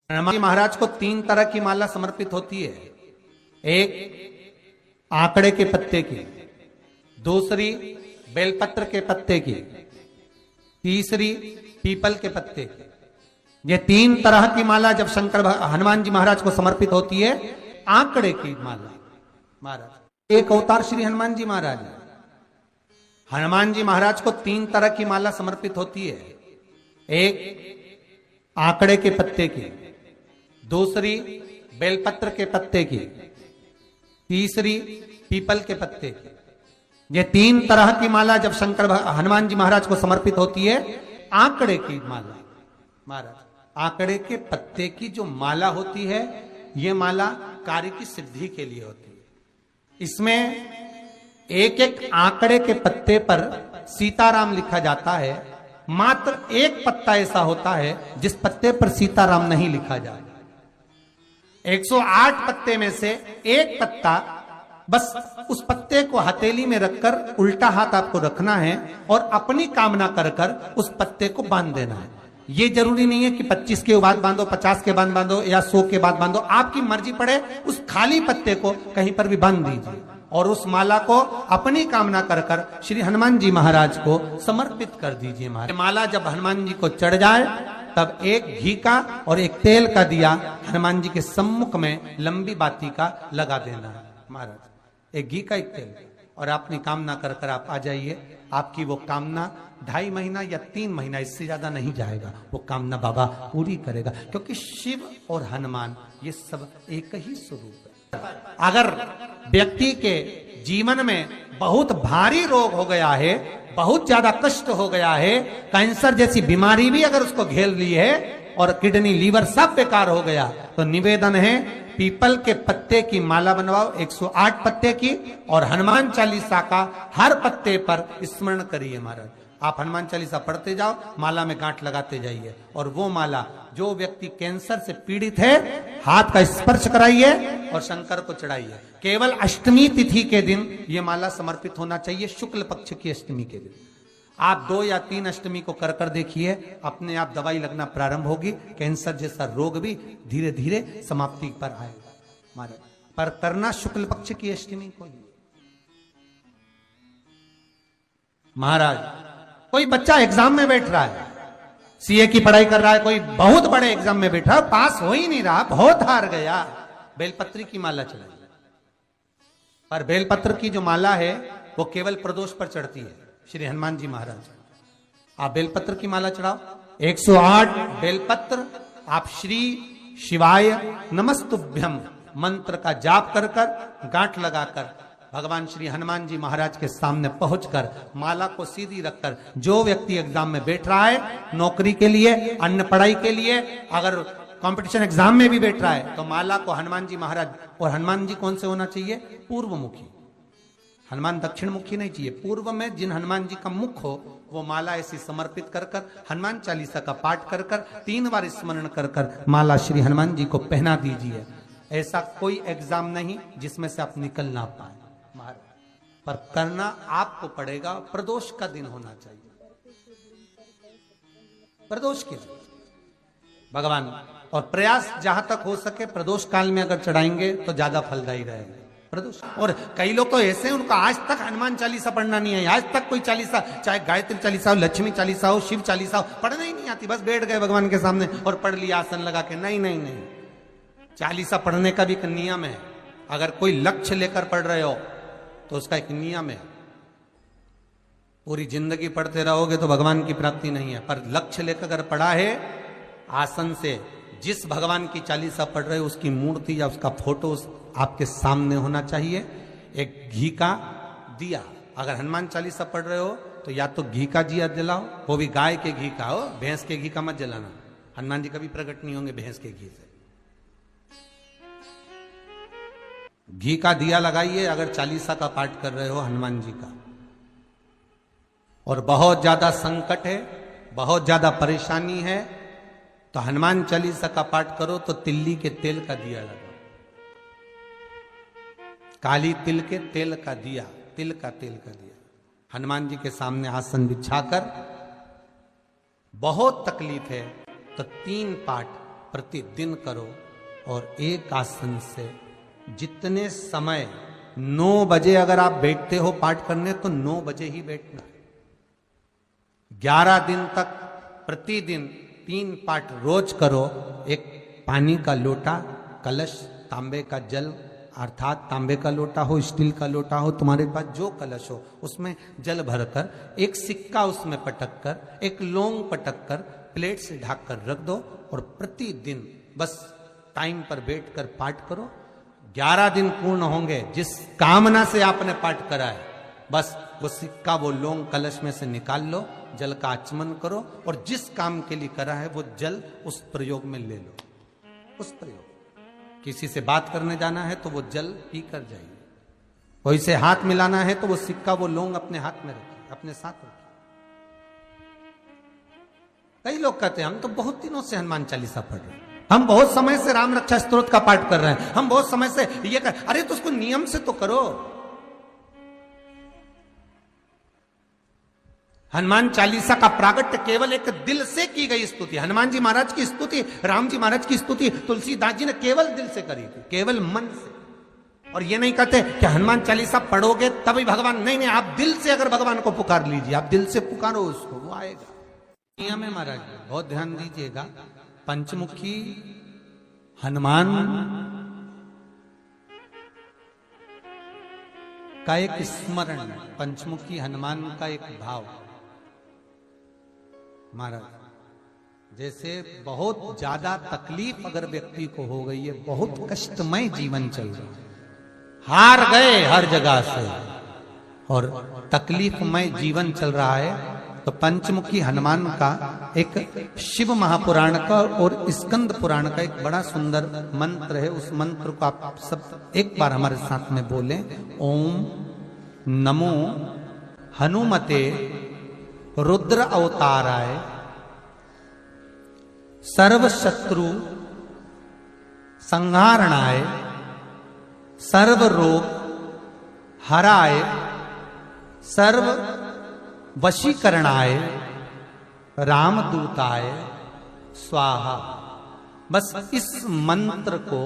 हनुमान जी महाराज को 3 तरह की माला समर्पित होती है। एक आंकड़े के पत्ते की, दूसरी बेलपत्र के पत्ते की, तीसरी पीपल के पत्ते की। ये 3 तरह की माला जब हनुमान जी महाराज को समर्पित होती है। आंकड़े की माला महाराज एक अवतार श्री हनुमान जी महाराज। हनुमान जी महाराज को 3 तरह की माला समर्पित होती है। एक आंकड़े के पत्ते की, दूसरी बेलपत्र के पत्ते की, तीसरी पीपल के पत्ते की। ये 3 तरह की माला जब हनुमान जी महाराज को समर्पित होती है। आंकड़े की माला महाराज, आंकड़े के पत्ते की जो माला होती है, ये माला कार्य की सिद्धि के लिए होती है। इसमें एक एक आंकड़े के पत्ते पर सीताराम लिखा जाता है। मात्र एक पत्ता ऐसा होता है जिस पत्ते पर सीताराम नहीं लिखा जाए। 108 पत्ते में से एक पत्ता, बस उस पत्ते को हथेली में रखकर उल्टा हाथ आपको रखना है और अपनी कामना कर कर उस पत्ते को बांध देना है। ये जरूरी नहीं है कि 25 के बाद बांधो, 50 के बाद बांधो या 100 के बाद बांधो, आपकी मर्जी पड़े। उस खाली पत्ते को कहीं पर भी बांध दीजिए और उस माला को अपनी कामना कर कर श्री हनुमान जी महाराज को समर्पित कर दीजिए। माला जब हनुमान जी को चढ़ जाए तब एक घी का और एक तेल का दिया हनुमान जी के सम्मुख में लंबी बाती का लगा देना है महाराज। एक घी का, एक तेल, और अपनी कामना कर कर आप आ जाइए। आपकी वो कामना 2.5 महीना या 3 महीना, इससे ज्यादा नहीं जाएगा, वो कामना बाबा पूरी करेगा। क्योंकि शिव और हनुमान ये सब एक ही स्वरूप है। अगर व्यक्ति के जीवन में बहुत भारी रोग हो गया है, बहुत ज्यादा कष्ट हो गया है, कैंसर जैसी बीमारी भी अगर उसको घेर ली है और किडनी लीवर सब बेकार हो गया, तो निवेदन है पीपल के पत्ते की माला बनवाओ, 108 पत्ते की, और हनुमान चालीसा का हर पत्ते पर स्मरण करिए महाराज। आप हनुमान चालीसा पढ़ते जाओ, माला में गांठ लगाते जाइए, और वो माला जो व्यक्ति कैंसर से पीड़ित है, हाथ का स्पर्श कराइए और शंकर को चढ़ाइए। केवल अष्टमी तिथि के दिन ये माला समर्पित होना चाहिए, शुक्ल पक्ष की अष्टमी के दिन। आप 2 या 3 अष्टमी को कर कर देखिए, अपने आप दवाई लगना प्रारंभ होगी। कैंसर जैसा रोग भी धीरे धीरे समाप्ति पर आएगा महाराज। पर करना शुक्ल पक्ष की अष्टमी को ही महाराज। कोई बच्चा एग्जाम में बैठ रहा है, सीए की पढ़ाई कर रहा है, कोई बहुत बड़े एग्जाम में बैठा, पास हो ही नहीं रहा, बहुत हार गया, बेलपत्री की माला चढ़ाई। पर बेलपत्र की जो माला है वो केवल प्रदोष पर चढ़ती है श्री हनुमान जी महाराज। आप बेलपत्र की माला चढ़ाओ, 108 बेलपत्र आप श्री शिवाय नमस्तुभ्यम मंत्र का जाप कर कर गांठ लगाकर भगवान श्री हनुमान जी महाराज के सामने पहुंचकर माला को सीधी रखकर, जो व्यक्ति एग्जाम में बैठ रहा है, नौकरी के लिए, अन्य पढ़ाई के लिए, अगर कंपटीशन एग्जाम में भी बैठ रहा है, तो माला को हनुमान जी महाराज, और हनुमान जी कौन से होना चाहिए? पूर्वमुखी। हनुमान दक्षिण मुखी नहीं चाहिए, पूर्व में जिन हनुमान जी का मुख हो वो माला ऐसी समर्पित कर कर हनुमान चालीसा का पाठ कर कर 3 बार स्मरण कर कर माला श्री हनुमान जी को पहना दीजिए। ऐसा कोई एग्जाम नहीं जिसमें से आप निकल ना पाए महाराज, पर करना आपको पड़ेगा। प्रदोष का दिन होना चाहिए, प्रदोष के दिन भगवान, और प्रयास जहां तक हो सके प्रदोष काल में अगर चढ़ाएंगे तो ज्यादा फलदायी रहेगा प्रदोष। और कई लोग तो ऐसे हैं, उनका आज तक हनुमान चालीसा पढ़ना नहीं है, आज तक कोई चालीसा, चाहे गायत्री चालीसा हो, लक्ष्मी चालीसा हो, शिव चालीसा हो, पढ़ना ही नहीं आती, बस बैठ गए भगवान के सामने और पढ़ लिया आसन लगा के। नहीं नहीं नहीं, चालीसा पढ़ने का भी एक नियम है। अगर कोई लक्ष्य लेकर पढ़ रहे हो तो उसका एक नियम है। पूरी जिंदगी पढ़ते रहोगे तो भगवान की प्राप्ति नहीं है, पर लक्ष्य लेकर अगर पढ़ा है, आसन से जिस भगवान की चालीसा पढ़ रहे हो उसकी मूर्ति या उसका फोटो आपके सामने होना चाहिए। एक घी का दिया, अगर हनुमान चालीसा पढ़ रहे हो तो या तो घी का दिया जलाओ, वो भी गाय के घी का हो, भैंस के घी का मत जलाना। हनुमान जी कभी प्रकट नहीं होंगे भैंस के घी से। घी का दिया लगाइए अगर चालीसा का पाठ कर रहे हो हनुमान जी का। और बहुत ज्यादा संकट है, बहुत ज्यादा परेशानी है, तो हनुमान चालीसा का पाठ करो तो तिल्ली के तेल का दिया लगाओ, काली तिल के तेल का दिया, तिल का तेल का दिया हनुमान जी के सामने आसन बिछाकर। बहुत तकलीफ है तो 3 पाठ प्रतिदिन करो और एक आसन से जितने समय 9 बजे अगर आप बैठते हो पाठ करने तो 9 बजे ही बैठना है। 11 दिन तक प्रतिदिन 3 पाठ रोज करो। एक पानी का लोटा, कलश, तांबे का जल अर्थात तांबे का लोटा हो, स्टील का लोटा हो, तुम्हारे पास जो कलश हो उसमें जल भरकर एक सिक्का उसमें पटक कर, एक लौंग पटक कर प्लेट से ढक कर रख दो और प्रतिदिन बस टाइम पर बैठकर पाठ करो। 11 दिन पूर्ण होंगे, जिस कामना से आपने पाठ करा है बस वो सिक्का, वो लौंग कलश में से निकाल लो, जल का आचमन करो और जिस काम के लिए करा है वो जल उस प्रयोग में ले लो। उस प्रयोग, किसी से बात करने जाना है तो वो जल पी कर जाइए, कोई से हाथ मिलाना है तो वो सिक्का, वो लौंग अपने हाथ में रखिए, अपने साथ रखिए। कई लोग कहते हैं हम तो बहुत दिनों से हनुमान चालीसा पढ़ रहे हैं, हम बहुत समय से राम रक्षा स्तोत्र का पाठ कर रहे हैं, हम बहुत समय से ये कर, अरे तो उसको नियम से तो करो। हनुमान चालीसा का प्रागट्य केवल एक दिल से की गई स्तुति। हनुमान जी महाराज की स्तुति, राम जी महाराज की स्तुति तुलसीदास जी ने केवल दिल से करी थी, केवल मन से। और ये नहीं कहते कि हनुमान चालीसा पढ़ोगे तभी भगवान, नहीं, आप दिल से अगर भगवान को पुकार लीजिए, आप दिल से पुकारो उसको, वो आएगा। नियम है महाराज, बहुत ध्यान दीजिएगा। पंचमुखी हनुमान का एक स्मरण, पंचमुखी हनुमान का एक भाव। महाराज जैसे बहुत ज्यादा तकलीफ अगर व्यक्ति को हो गई है, बहुत कष्टमय जीवन चल रहा है, हार गए हर जगह से और तकलीफमय जीवन चल रहा है, तो पंचमुखी हनुमान का एक शिव महापुराण का और स्कंद पुराण का एक बड़ा सुंदर मंत्र है। उस मंत्र को आप सब एक बार हमारे साथ में बोलें। ओम नमो हनुमते रुद्र अवताराय सर्व शत्रु संहारणाय सर्व रोग हराय सर्व वशीकरणाय रामदूताय स्वाहा। बस इस मंत्र को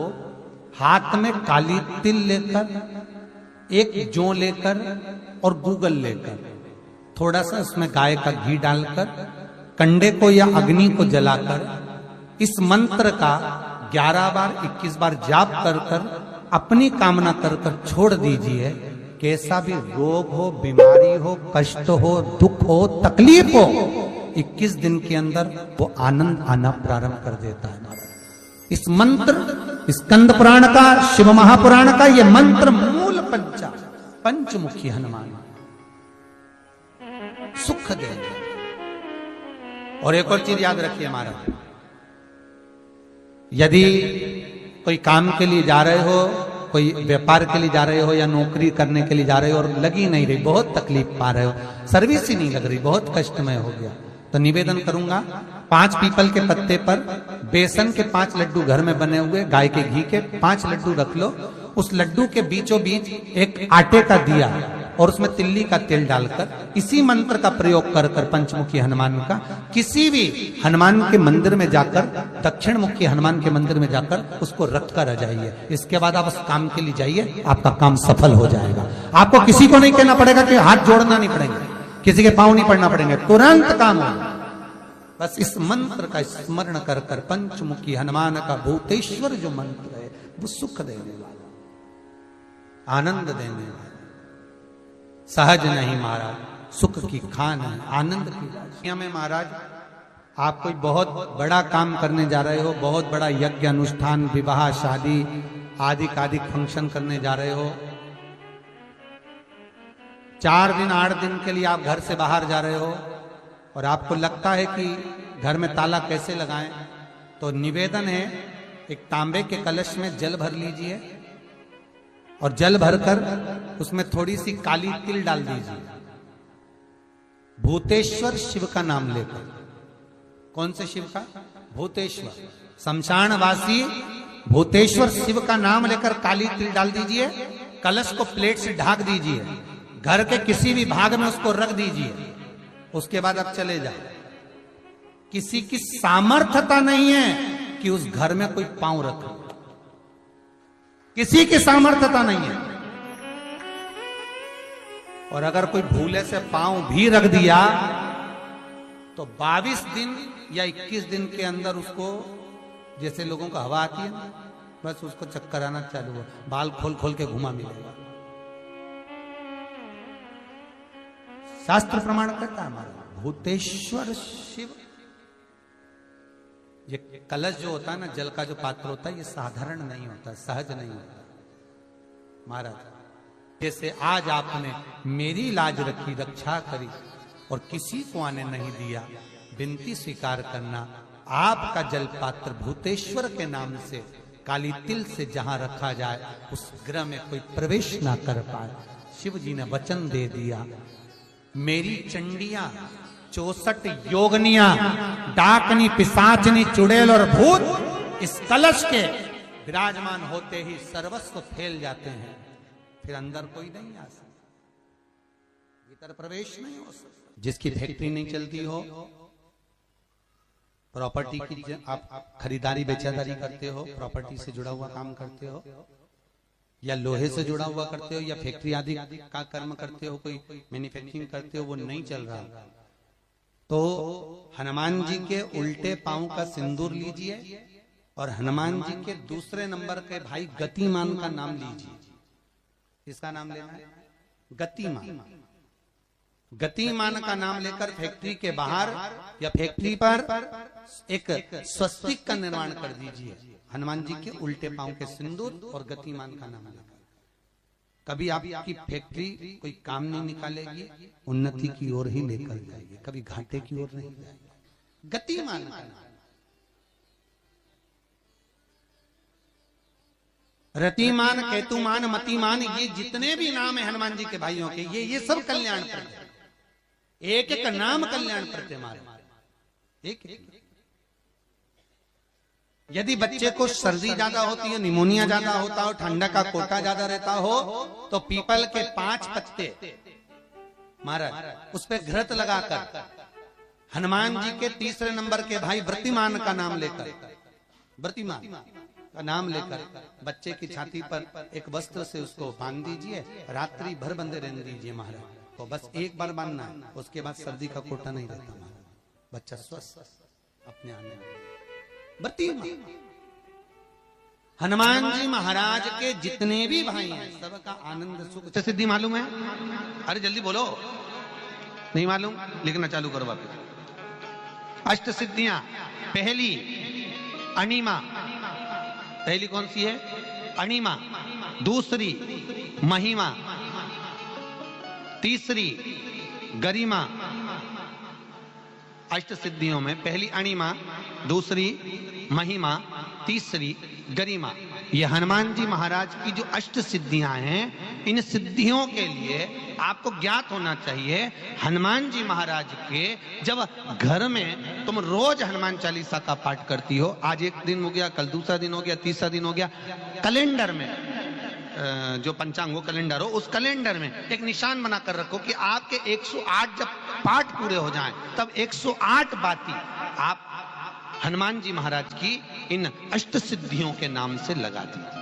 हाथ में काली तिल लेकर, एक जौ लेकर और गूगल लेकर, थोड़ा सा उसमें गाय का घी डालकर, कंडे को या अग्नि को जलाकर इस मंत्र का 11 बार 21 बार जाप कर कर अपनी कामना कर कर छोड़ दीजिए। कैसा भी रोग हो, बीमारी हो, कष्ट हो, दुख हो, तकलीफ हो, 21 दिन के अंदर वो आनंद आना प्रारंभ कर देता है। इस मंत्र, स्कंद पुराण का, शिव महापुराण का ये मंत्र मूल पंचमुखी हनुमान सुख देंगे। और एक और चीज याद रखिए महाराज, यदि कोई काम के लिए जा रहे हो, कोई व्यापार के लिए जा रहे हो या नौकरी करने के लिए जा रहे हो और लगी नहीं रही, बहुत तकलीफ पा रहे हो, सर्विस ही नहीं लग रही, बहुत कष्टमय हो गया, तो निवेदन करूंगा 5 पीपल के पत्ते पर बेसन के 5 लड्डू घर में बने हुए, गाय के घी के 5 लड्डू रख लो, उस लड्डू के बीचों बीच एक आटे का दिया और उसमें तिल्ली का तेल डालकर इसी मंत्र का प्रयोग कर कर पंचमुखी हनुमान का किसी भी हनुमान के मंदिर में जाकर, दक्षिण मुखी हनुमान के मंदिर में जाकर उसको रख कर आ जाइए। इसके बाद आप उस काम के लिए जाइए, आपका काम सफल हो जाएगा। आपको किसी को नहीं कहना पड़ेगा कि हाथ जोड़ना नहीं पड़ेंगे, किसी के पांव नहीं पड़ना पड़ेंगे, तुरंत काम होगा। बस इस मंत्र का स्मरण कर कर पंचमुखी हनुमान का भूतेश्वर जो मंत्र है वो सुख देने वाला, आनंद देने वाला, सहज नहीं महाराज, सुख की खान है, आनंद की राशियां में। महाराज आप कोई बहुत बड़ा काम करने जा रहे हो, बहुत बड़ा यज्ञ अनुष्ठान, विवाह, शादी आदि आदि फंक्शन करने जा रहे हो, 4 दिन 8 दिन के लिए आप घर से बाहर जा रहे हो और आपको लगता है कि घर में ताला कैसे लगाएं, तो निवेदन है एक तांबे के कलश में जल भर लीजिए और जल भरकर उसमें थोड़ी सी काली तिल डाल दीजिए, भूतेश्वर शिव का नाम लेकर। कौन से शिव का? भूतेश्वर, शमशानवासी भूतेश्वर शिव का नाम लेकर काली तिल डाल दीजिए, कलश को प्लेट से ढक दीजिए, घर के किसी भी भाग में उसको रख दीजिए। उसके बाद आप चले जाओ। किसी की सामर्थ्यता नहीं है कि उस घर में कोई पांव रखे। किसी की सामर्थ्यता नहीं है। और अगर कोई भूले से पांव भी रख दिया तो 22 दिन या 21 दिन के अंदर उसको, जैसे लोगों को हवा आती है ना, बस उसको चक्कर आना चालू हो, बाल खोल खोल के घुमा मिलेगा। शास्त्र प्रमाण करता है हमारा भूतेश्वर शिव। ये कलश जो होता है ना, जल का जो पात्र होता है, ये साधारण नहीं होता, सहज नहीं होता महाराज। जैसे आज आपने मेरी लाज रखी, रक्षा करी और किसी को आने नहीं दिया, विनती स्वीकार करना। आपका जल पात्र भूतेश्वर के नाम से काली तिल से जहां रखा जाए उस गृह में कोई प्रवेश ना कर पाए। शिव जी ने वचन दे दिया, मेरी चंडियां 64 योगनियां, डाकनी, पिशाचनी, चुड़ैल और भूत इस कलश के विराजमान होते ही सर्वस्व फैल जाते हैं। फिर अंदर कोई नहीं आ सकता, भीतर प्रवेश नहीं हो सकता। जिसकी फैक्ट्री नहीं चलती हो, प्रॉपर्टी की आप खरीदारी बेचादारी करते हो, प्रॉपर्टी से जुड़ा हुआ काम करते हो, या लोहे से जुड़ा हुआ करते हो, या फैक्ट्री आदि का कर्म करते हो, कोई मैन्युफैक्चरिंग करते हो, वो नहीं चल रहा, तो हनुमान जी के उल्टे पांव का सिंदूर लीजिए और हनुमान जी के दूसरे नंबर के भाई गतिमान का नाम लीजिए। किसका नाम लेना है? गतिमान। गतिमान का नाम लेकर फैक्ट्री के बाहर या फैक्ट्री पर एक स्वस्तिक का निर्माण कर दीजिए, हनुमान जी के उल्टे पांव के सिंदूर और गतिमान का नाम लेकर। कभी आपकी फैक्ट्री कोई काम नहीं निकालेगी, उन्नति की ओर ही लेकर जाएगी, कभी घाटे की ओर नहीं जाएगी। गतिमान का नाम, रतिमान, केतुमान, मतिमान, ये जितने भी नाम है हनुमान जी के भाइयों के, ये सब कल्याण प्रद है। एक एक नाम कल्याण प्रद हमारे, एक एक। यदि बच्चे को सर्दी ज्यादा होती है, निमोनिया ज्यादा होता हो, ठंडा का कोटा ज्यादा रहता हो, तो पीपल के 5 पत्ते महाराज उस पर घृत लगाकर हनुमान जी के तीसरे नंबर के भाई व्रतिमान का नाम लेकर, व्रतिमान का नाम लेकर बच्चे की छाती पर एक वस्त्र से उसको बांध दीजिए, रात्रि भर बंधे रहने दीजिए महाराज। तो बस एक बार बांधना है, उसके बाद सर्दी का कोटा नहीं रहता महाराज, बच्चा स्वस्थ अपने आने। हनुमान जी महाराज के जितने भी भाई हैं सबका आनंद सुख सिद्धि मालूम है? अरे जल्दी बोलो, नहीं मालूम? लिखना चालू करो वापस। अष्ट सिद्धियां, पहली अणिमा, पहली कौन सी है? अणिमा। दूसरी महिमा, तीसरी गरिमा। अष्ट सिद्धियों में पहली अणिमा, दूसरी महिमा, तीसरी गरिमा। ये हनुमान जी महाराज की जो अष्ट सिद्धियां हैं, इन सिद्धियों के लिए आपको ज्ञात होना चाहिए, हनुमान जी महाराज के जब घर में तुम रोज हनुमान चालीसा का पाठ करती हो, आज एक दिन हो गया, कल दूसरा दिन हो गया, तीसरा दिन हो गया, कैलेंडर में जो पंचांगो कैलेंडर हो, उस कैलेंडर में एक निशान बनाकर रखो कि आपके 108 जब पाठ पूरे हो जाएं, तब 108 बाती आप हनुमान जी महाराज की इन अष्ट सिद्धियों के नाम से लगा दीजिए।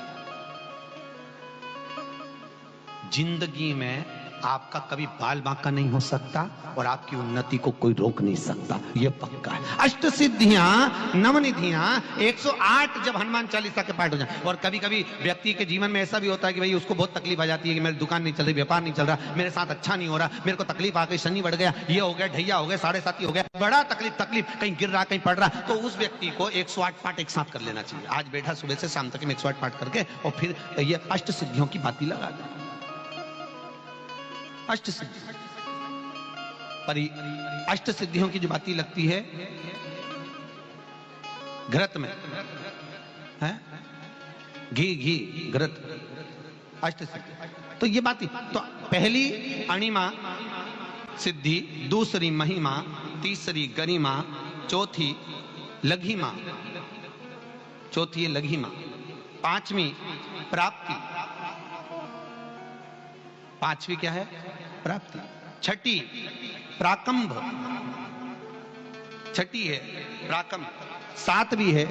जिंदगी में आपका कभी बाल बांका नहीं हो सकता और आपकी उन्नति को कोई रोक नहीं सकता, यह पक्का है। अष्ट सिद्धियां, नवनिधियां, 108 जब हनुमान चालीसा के पाठ हो जाए। और कभी कभी व्यक्ति के जीवन में ऐसा भी होता है कि भाई उसको बहुत तकलीफ आ जाती है कि मेरी दुकान नहीं चल रही, व्यापार नहीं चल रहा, मेरे साथ अच्छा नहीं हो रहा, मेरे को तकलीफ आ गई, शनि बढ़ गया, ये हो गया, ढैया हो गया, 7.5 हो गया, बड़ा तकलीफ, कहीं गिर रहा, कहीं पड़ रहा, तो उस व्यक्ति को 108 पाठ एक साथ कर लेना चाहिए। आज बैठा सुबह से शाम तक 108 पाठ करके और फिर ये अष्ट सिद्धियों की बाती लगा दे। अष्ट सिद्धि पर अष्ट सिद्धियों की जो बाती लगती है घृत में है, घी घृत, अष्ट सिद्धि। तो ये बाती, तो पहली अणिमा सिद्धि, दूसरी महिमा, तीसरी गरिमा, चौथी लघिमा, चौथी है लघिमा, पांचवी प्राप्ति, पांचवी क्या है? प्राप्ति। छठी प्राकंभ, छठी है प्राकंभ, सातवीं है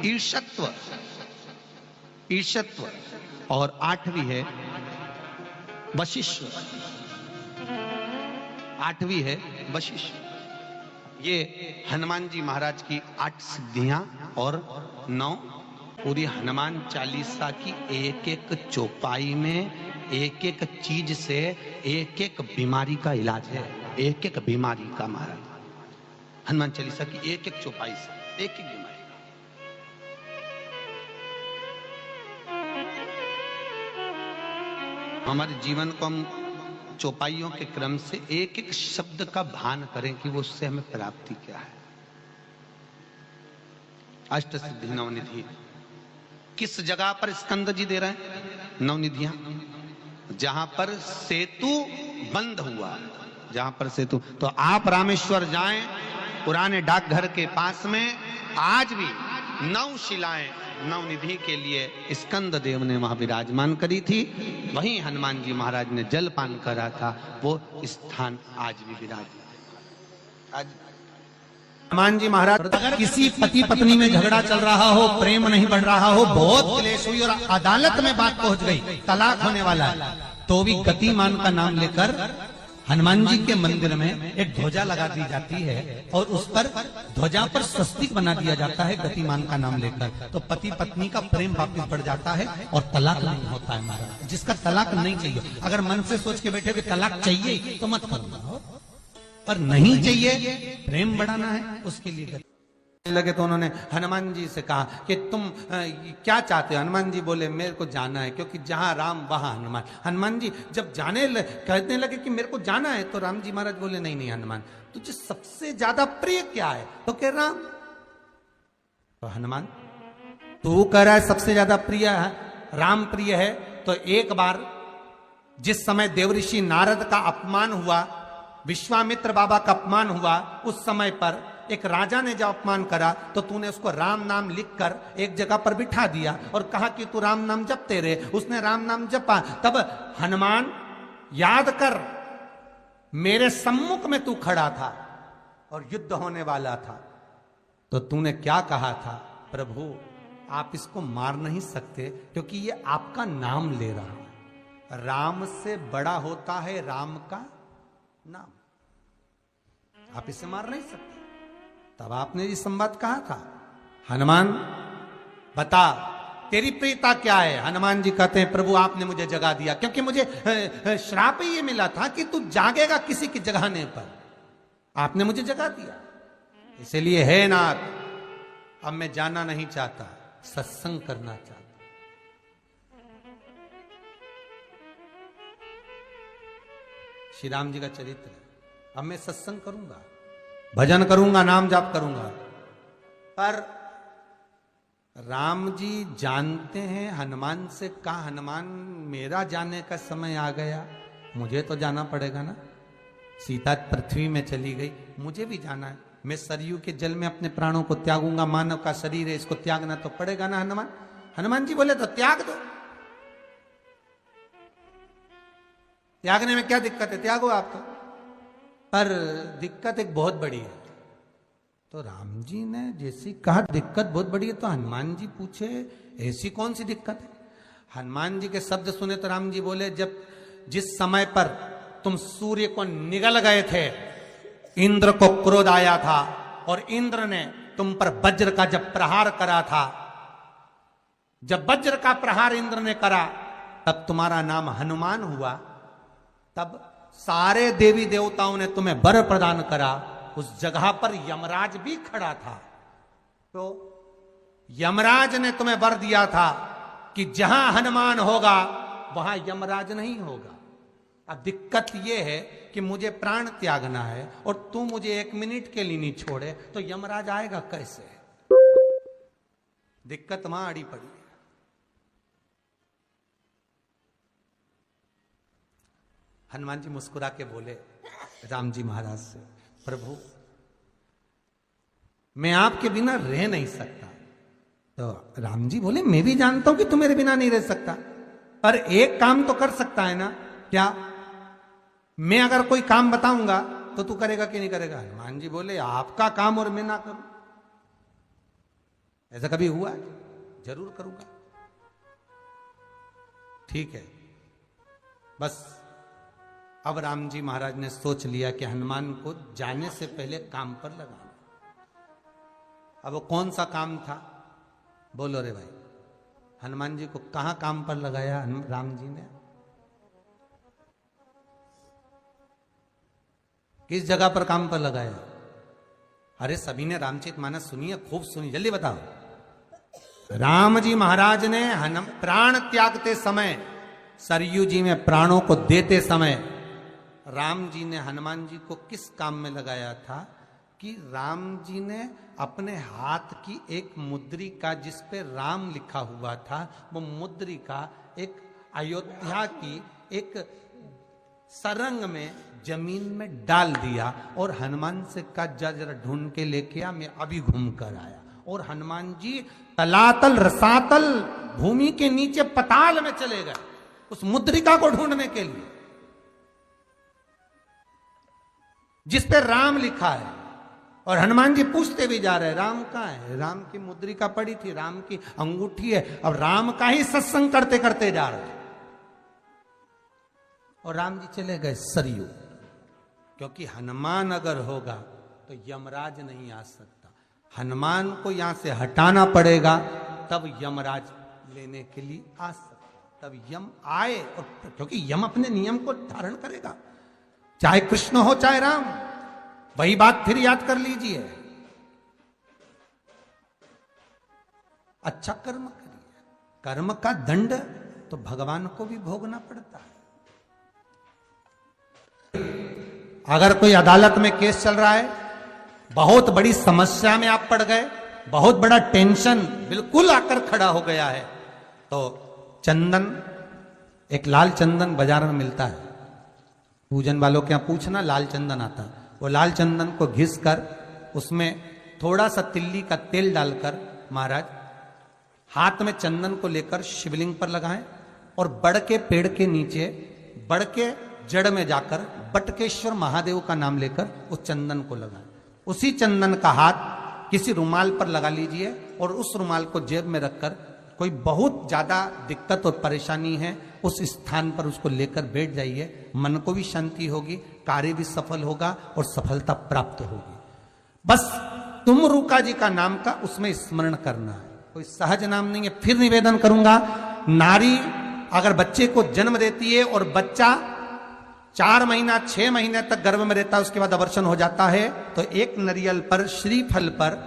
ईर्ष्यत्व, ईर्ष्यत्व, और आठवीं है वशिष्ठ, आठवीं है वशिष्ठ। ये हनुमान जी महाराज की 8 सिद्धियां और 9, पूरी हनुमान चालीसा की एक एक चौपाई में एक एक चीज से एक एक बीमारी का इलाज है, एक एक बीमारी का। महाराज हनुमान चालीसा की एक एक चौपाई से एक एक बीमारी। हमारे जीवन को हम चौपाइयों के क्रम से एक एक शब्द का भान करें कि वो उससे हमें प्राप्ति क्या है। अष्ट सिद्धि नवनिधि किस जगह पर स्कंद जी दे रहे हैं? नवनिधियां जहां पर सेतु बंद हुआ, जहां पर सेतु। तो आप रामेश्वर जाएं, पुराने डाकघर के पास में आज भी 9 शिलाएं नवनिधि के लिए स्कंद देव ने वहां विराजमान करी थी। वहीं हनुमान जी महाराज ने जल पान करा था, वो स्थान आज भी विराजमान। आज हनुमान जी महाराज अगर किसी पति पत्नी में झगड़ा चल रहा हो, प्रेम नहीं बढ़ रहा हो, बहुत क्लेश हुई और अदालत में बात पहुंच गई, तलाक होने वाला है, तो भी गतिमान का नाम लेकर हनुमान जी के मंदिर में एक ध्वजा लगा दी जाती है और उस पर ध्वजा पर स्वस्तिक बना दिया जाता है गतिमान का नाम लेकर। तो पति पत्नी का प्रेम वापिस बढ़ जाता है और तलाक नहीं होता है। महाराज जिसका तलाक नहीं चाहिए, अगर मन से सोच के बैठे कि तलाक चाहिए तो मत करो, पर नहीं चाहिए, प्रेम बढ़ाना है, उसके लिए लगे। तो उन्होंने हनुमान जी से कहा कि तुम क्या चाहते हो? हनुमान जी बोले मेरे को जाना है, क्योंकि जहां राम वहां हनुमान। हनुमान जी जब कहने लगे कि मेरे को जाना है, तो राम जी महाराज बोले नहीं नहीं हनुमान, तुझे सबसे ज्यादा प्रिय क्या है? तो कह राम। तो हनुमान तू कह रहा है सबसे ज्यादा प्रिय है राम प्रिय है, तो एक बार जिस समय देवऋषि नारद का अपमान हुआ, विश्वामित्र बाबा का अपमान हुआ, उस समय पर एक राजा ने जब अपमान करा तो तूने उसको राम नाम लिखकर एक जगह पर बिठा दिया और कहा कि तू राम नाम जपते रहे। उसने राम नाम जपा। तब हनुमान याद कर, मेरे सम्मुख में तू खड़ा था और युद्ध होने वाला था, तो तूने क्या कहा था? प्रभु आप इसको मार नहीं सकते क्योंकि ये आपका नाम ले रहा है। राम से बड़ा होता है राम का नाम, आप इसे मार नहीं सकते। तब आपने ये संवाद कहा था, हनुमान बता तेरी प्रियता क्या है? हनुमान जी कहते हैं प्रभु आपने मुझे जगा दिया, क्योंकि मुझे श्राप ये मिला था कि तू जागेगा किसी की जगाने पर, आपने मुझे जगा दिया। इसलिए है नाथ, अब मैं जाना नहीं चाहता, सत्संग करना चाहता। श्री राम जी का चरित्र है। अब मैं सत्संग करूंगा, भजन करूंगा, नाम जाप करूंगा। पर राम जी जानते हैं हनुमान से कहा, हनुमान मेरा जाने का समय आ गया, मुझे तो जाना पड़ेगा ना। सीता पृथ्वी में चली गई, मुझे भी जाना है। मैं सरयू के जल में अपने प्राणों को त्यागूंगा, मानव का शरीर है, इसको त्यागना तो पड़ेगा ना हनुमान। हनुमान जी बोले तो त्याग दो, त्यागने में क्या दिक्कत है, त्यागो आप तो। पर दिक्कत एक बहुत बड़ी है। तो राम जी ने जैसी कहा दिक्कत बहुत बड़ी है, तो हनुमान जी पूछे ऐसी कौन सी दिक्कत है? हनुमान जी के शब्द सुने तो राम जी बोले, जब जिस समय पर तुम सूर्य को निगल गए थे, इंद्र को क्रोध आया था और इंद्र ने तुम पर वज्र का जब प्रहार करा था, जब वज्र का प्रहार इंद्र ने करा, तब तुम्हारा नाम हनुमान हुआ। तब सारे देवी देवताओं ने तुम्हें वर प्रदान करा। उस जगह पर यमराज भी खड़ा था, तो यमराज ने तुम्हें वर दिया था कि जहां हनुमान होगा वहां यमराज नहीं होगा। अब दिक्कत यह है कि मुझे प्राण त्यागना है और तू मुझे 1 मिनट के लिए नहीं छोड़े, तो यमराज आएगा कैसे? दिक्कत वहां अड़ी पड़ी। हनुमान जी मुस्कुरा के बोले राम जी महाराज से, प्रभु मैं आपके बिना रह नहीं सकता। तो राम जी बोले मैं भी जानता हूं कि तू मेरे बिना नहीं रह सकता, पर एक काम तो कर सकता है ना। क्या? मैं अगर कोई काम बताऊंगा तो तू करेगा कि नहीं करेगा? हनुमान जी बोले आपका काम और मैं ना करूं, ऐसा कभी हुआ? जरूर करूंगा। ठीक है, बस अब राम जी महाराज ने सोच लिया कि हनुमान को जाने से पहले काम पर लगाना। अब वो कौन सा काम था? बोलो रे भाई। हनुमान जी को कहां काम पर लगाया राम जी ने? किस जगह पर काम पर लगाया? अरे सभी ने रामचरितमानस सुनी है, खूब सुनी, जल्दी बताओ। राम जी महाराज ने प्राण त्यागते समय, सरयू जी में प्राणों को देते समय, राम जी ने हनुमान जी को किस काम में लगाया था? कि राम जी ने अपने हाथ की एक मुद्रिका जिस पे राम लिखा हुआ था, वो मुद्रिका एक अयोध्या की एक सरंग में जमीन में डाल दिया और हनुमान से कहा जा जरा ढूंढ के लेके आ, मैं अभी घूम कर आया। और हनुमान जी तलातल रसातल भूमि के नीचे पताल में चले गए उस मुद्रिका को ढूंढने के लिए जिस पे राम लिखा है। और हनुमान जी पूछते भी जा रहे, राम कहाँ है? राम की मुद्रिका पड़ी थी, राम की अंगूठी है। अब राम का ही सत्संग करते करते जा रहे और राम जी चले गए सरयू, क्योंकि हनुमान अगर होगा तो यमराज नहीं आ सकता। हनुमान को यहां से हटाना पड़ेगा तब यमराज लेने के लिए आ सकता, तब यम आए। और क्योंकि यम अपने नियम को धारण करेगा, चाहे कृष्ण हो चाहे राम। वही बात फिर याद कर लीजिए, अच्छा कर्म करिए, कर्म का दंड तो भगवान को भी भोगना पड़ता है। अगर कोई अदालत में केस चल रहा है, बहुत बड़ी समस्या में आप पड़ गए, बहुत बड़ा टेंशन बिल्कुल आकर खड़ा हो गया है, तो चंदन, एक लाल चंदन बाजार में मिलता है, पूजन वालों के यहां पूछना, लाल चंदन आता है। वो लाल चंदन को घिस कर उसमें थोड़ा सा तिल्ली का तेल डालकर महाराज हाथ में चंदन को लेकर शिवलिंग पर लगाएं और बड़ के पेड़ के नीचे, बड़ के जड़ में जाकर बटकेश्वर महादेव का नाम लेकर उस चंदन को लगाएं। उसी चंदन का हाथ किसी रुमाल पर लगा लीजिए और उस रुमाल को जेब में रखकर, कोई बहुत ज्यादा दिक्कत और परेशानी है उस स्थान पर उसको लेकर बैठ जाइए, मन को भी शांति होगी, कार्य भी सफल होगा और सफलता प्राप्त होगी। बस तुमरुका जी का नाम का उसमें स्मरण करना है, कोई सहज नाम नहीं है। फिर निवेदन करूंगा, नारी अगर बच्चे को जन्म देती है और बच्चा 4 महीना 6 महीने तक गर्भ में रहता है, उसके बाद अबॉर्शन हो जाता है, तो एक नारियल पर, श्रीफल पर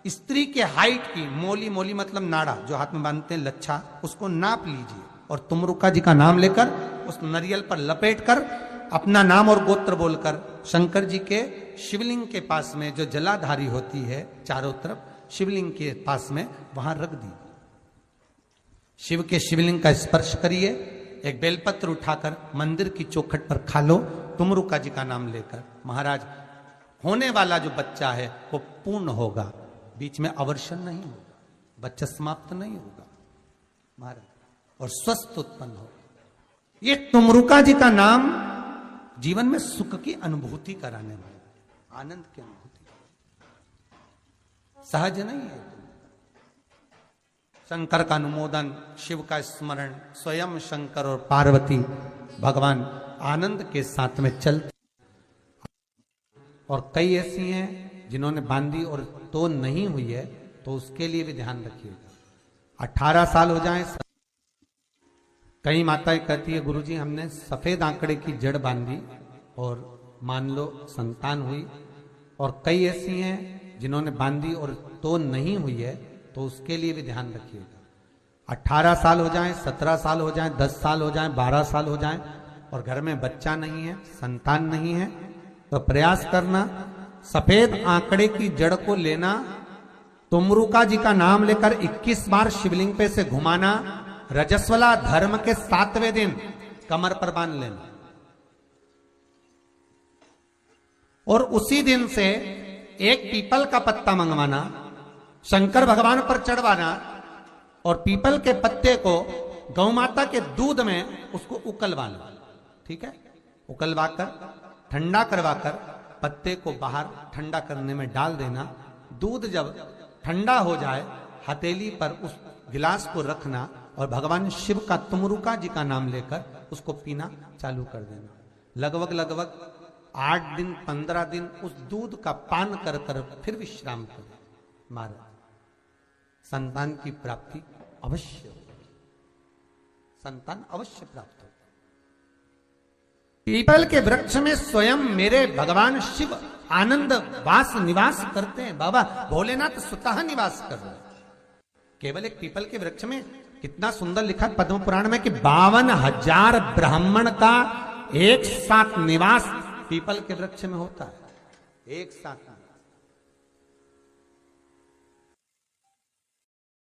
स्त्री के हाइट की मोली, मोली मतलब नाड़ा जो हाथ में बांधते हैं, लच्छा, उसको नाप लीजिए और तुमरुका जी का नाम लेकर उस नारियल पर लपेट कर अपना नाम और गोत्र बोलकर शंकर जी के शिवलिंग के पास में जो जलाधारी होती है चारों तरफ शिवलिंग के पास में, वहां रख दीजिए। शिव के शिवलिंग का स्पर्श करिए, एक बेलपत्र उठाकर मंदिर की चौखट पर खा लो, तुमरुका जी का नाम लेकर। महाराज होने वाला जो बच्चा है वो पूर्ण होगा, बीच में अवर्षण नहीं होगा, बच्चा समाप्त नहीं होगा महाराज, और स्वस्थ उत्पन्न होगा। ये तुमरुका जी का नाम जीवन में सुख की अनुभूति कराने वाला, आनंद की अनुभूति, सहज नहीं है। शंकर का अनुमोदन, शिव का स्मरण, स्वयं शंकर और पार्वती भगवान आनंद के साथ में चलते। और कई ऐसी हैं जिन्होंने बांधी और तो नहीं हुई है, तो उसके लिए भी ध्यान रखिएगा। 18 साल हो जाएं, कई माताएं कहती है गुरुजी हमने सफेद आंकड़े की जड़ बांधी और मान लो संतान हुई, और कई ऐसी हैं जिन्होंने बांधी और तो नहीं हुई है, तो उसके लिए भी ध्यान रखिएगा। 18 साल हो जाएं, 17 साल हो जाएं, 10 साल हो जाएं, 12 साल हो जाएं और घर में बच्चा नहीं है, संतान नहीं है, तो प्रयास करना सफेद आंकड़े की जड़ को लेना, तुमरुका जी का नाम लेकर 21 बार शिवलिंग पे से घुमाना, रजस्वला धर्म के 7वें दिन कमर पर बांध लेना और उसी दिन से एक पीपल का पत्ता मंगवाना, शंकर भगवान पर चढ़वाना और पीपल के पत्ते को गौ माता के दूध में उसको उकलवाना। ठीक है, उकलवाकर ठंडा करवाकर पत्ते को बाहर ठंडा करने में डाल देना। दूध जब ठंडा हो जाए हथेली पर उस गिलास को रखना और भगवान शिव का तुमरुका जी का नाम लेकर उसको पीना चालू कर देना। लगभग 8 दिन 15 दिन उस दूध का पान कर कर फिर विश्राम करें। महाराज संतान की प्राप्ति अवश्य हो, संतान अवश्य प्राप्त हो। पीपल के वृक्ष में स्वयं मेरे भगवान शिव आनंद वास निवास करते हैं। बाबा भोलेनाथ स्वतः निवास कर रहे हैं। केवल एक पीपल के वृक्ष में कितना सुंदर लिखा पद्म पुराण में कि 52,000 ब्राह्मण का एक साथ निवास पीपल के वृक्ष में होता है। एक साथ